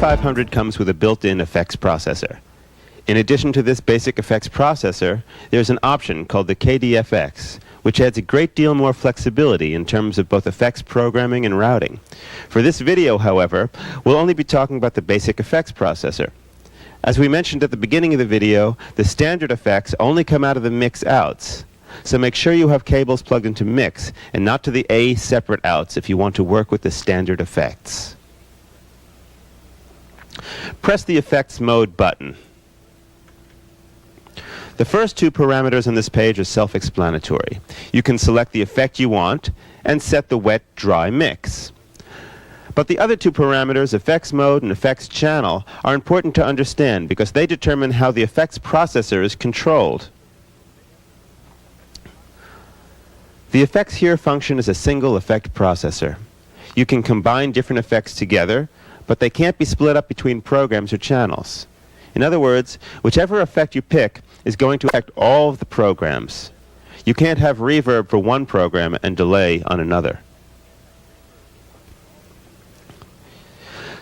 K2500 comes with a built-in effects processor. In addition to this basic effects processor, there's an option called the KDFX, which adds a great deal more flexibility in terms of both effects programming and routing. For this video, however, we'll only be talking about the basic effects processor. As we mentioned at the beginning of the video, the standard effects only come out of the mix outs. So make sure you have cables plugged into mix and not to the A separate outs if you want to work with the standard effects. Press the effects mode button. The first two parameters on this page are self-explanatory. You can select the effect you want and set the wet-dry mix. But the other two parameters, effects mode and effects channel, are important to understand because they determine how the effects processor is controlled. The effects here function as a single effect processor. You can combine different effects together, but they can't be split up between programs or channels. In other words, whichever effect you pick is going to affect all of the programs. You can't have reverb for one program and delay on another.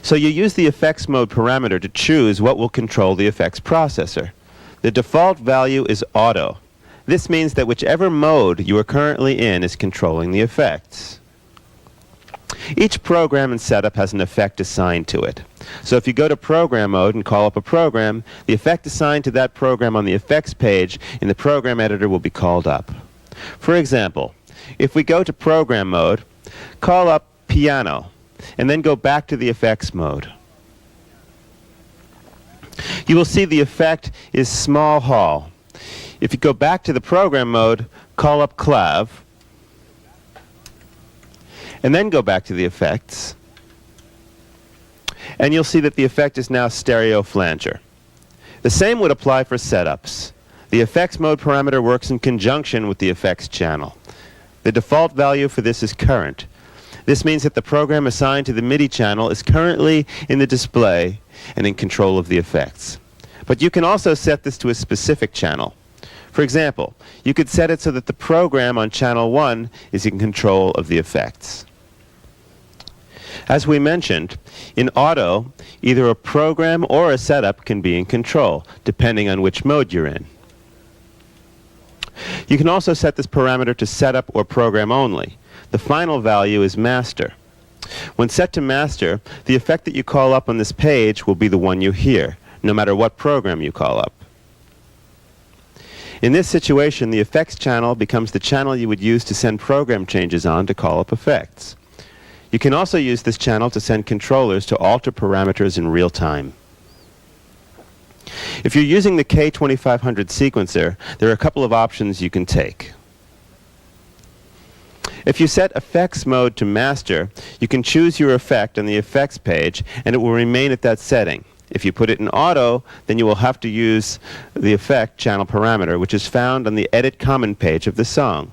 So you use the effects mode parameter to choose what will control the effects processor. The default value is auto. This means that whichever mode you are currently in is controlling the effects. Each program and setup has an effect assigned to it. So if you go to program mode and call up a program, the effect assigned to that program on the effects page in the program editor will be called up. For example, if we go to program mode, call up piano, and then go back to the effects mode, you will see the effect is small hall. If you go back to the program mode, call up clav, and then go back to the effects, and you'll see that the effect is now stereo flanger. The same would apply for setups. The effects mode parameter works in conjunction with the effects channel. The default value for this is current. This means that the program assigned to the MIDI channel is currently in the display and in control of the effects. But you can also set this to a specific channel. For example, you could set it so that the program on channel 1 is in control of the effects. As we mentioned, in auto, either a program or a setup can be in control, depending on which mode you're in. You can also set this parameter to setup or program only. The final value is master. When set to master, the effect that you call up on this page will be the one you hear, no matter what program you call up. In this situation, the effects channel becomes the channel you would use to send program changes on to call up effects. You can also use this channel to send controllers to alter parameters in real time. If you're using the K2500 sequencer, there are a couple of options you can take. If you set effects mode to master, you can choose your effect on the effects page and it will remain at that setting. If you put it in auto, then you will have to use the effect channel parameter, which is found on the edit common page of the song.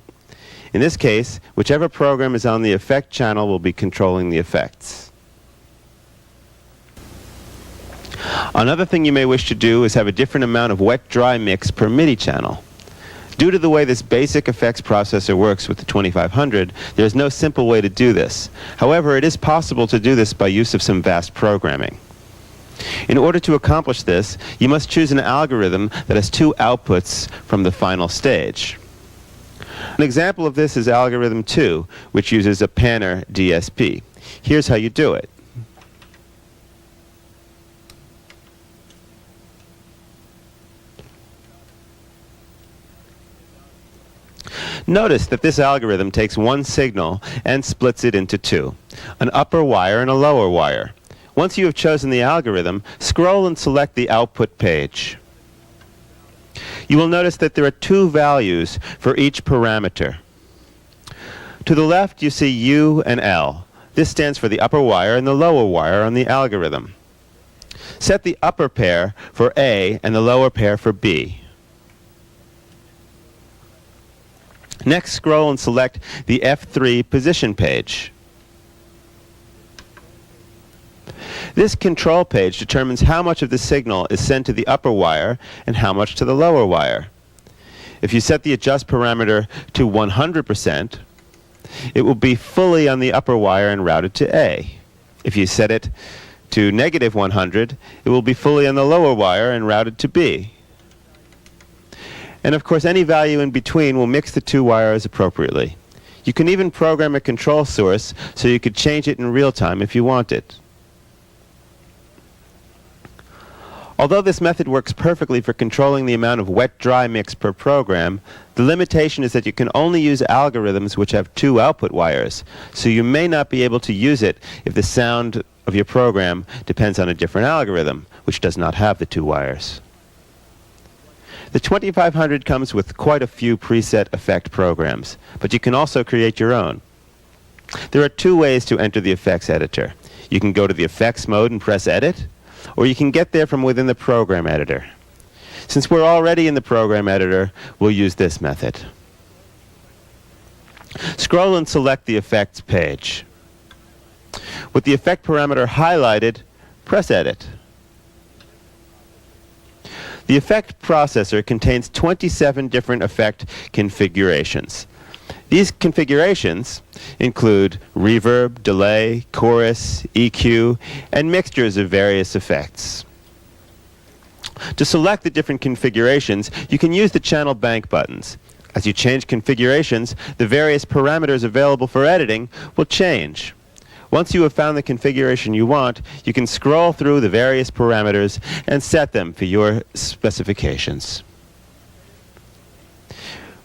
In this case, whichever program is on the effect channel will be controlling the effects. Another thing you may wish to do is have a different amount of wet-dry mix per MIDI channel. Due to the way this basic effects processor works with the 2500, there is no simple way to do this. However, it is possible to do this by use of some vast programming. In order to accomplish this, you must choose an algorithm that has two outputs from the final stage. An example of this is algorithm 2, which uses a Panner DSP. Here's how you do it. Notice that this algorithm takes one signal and splits it into two, an upper wire and a lower wire. Once you have chosen the algorithm, scroll and select the output page. You will notice that there are two values for each parameter. To the left, you see U and L. This stands for the upper wire and the lower wire on the algorithm. Set the upper pair for A and the lower pair for B. Next, scroll and select the F3 position page. This control page determines how much of the signal is sent to the upper wire and how much to the lower wire. If you set the adjust parameter to 100%, it will be fully on the upper wire and routed to A. If you set it to negative 100, it will be fully on the lower wire and routed to B. And of course, any value in between will mix the two wires appropriately. You can even program a control source so you could change it in real time if you wanted. Although this method works perfectly for controlling the amount of wet-dry mix per program, the limitation is that you can only use algorithms which have two output wires, so you may not be able to use it if the sound of your program depends on a different algorithm, which does not have the two wires. The 2500 comes with quite a few preset effect programs, but you can also create your own. There are two ways to enter the effects editor. You can go to the effects mode and press edit, or you can get there from within the program editor. Since we're already in the program editor, we'll use this method. Scroll and select the effects page. With the effect parameter highlighted, press edit. The effect processor contains 27 different effect configurations. These configurations include reverb, delay, chorus, EQ, and mixtures of various effects. To select the different configurations, you can use the channel bank buttons. As you change configurations, the various parameters available for editing will change. Once you have found the configuration you want, you can scroll through the various parameters and set them for your specifications.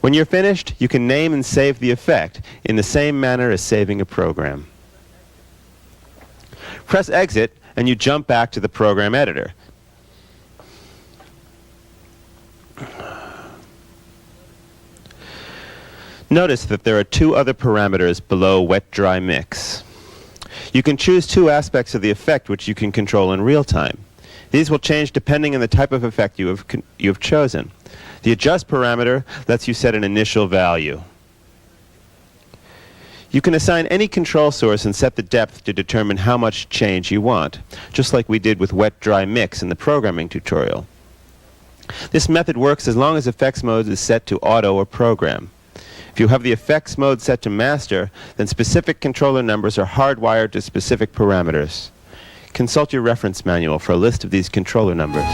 When you're finished, you can name and save the effect in the same manner as saving a program. Press exit and you jump back to the program editor. Notice that there are two other parameters below wet-dry mix. You can choose two aspects of the effect which you can control in real time. These will change depending on the type of effect you have chosen. The adjust parameter lets you set an initial value. You can assign any control source and set the depth to determine how much change you want, just like we did with wet-dry mix in the programming tutorial. This method works as long as effects mode is set to auto or program. If you have the effects mode set to master, then specific controller numbers are hardwired to specific parameters. Consult your reference manual for a list of these controller numbers.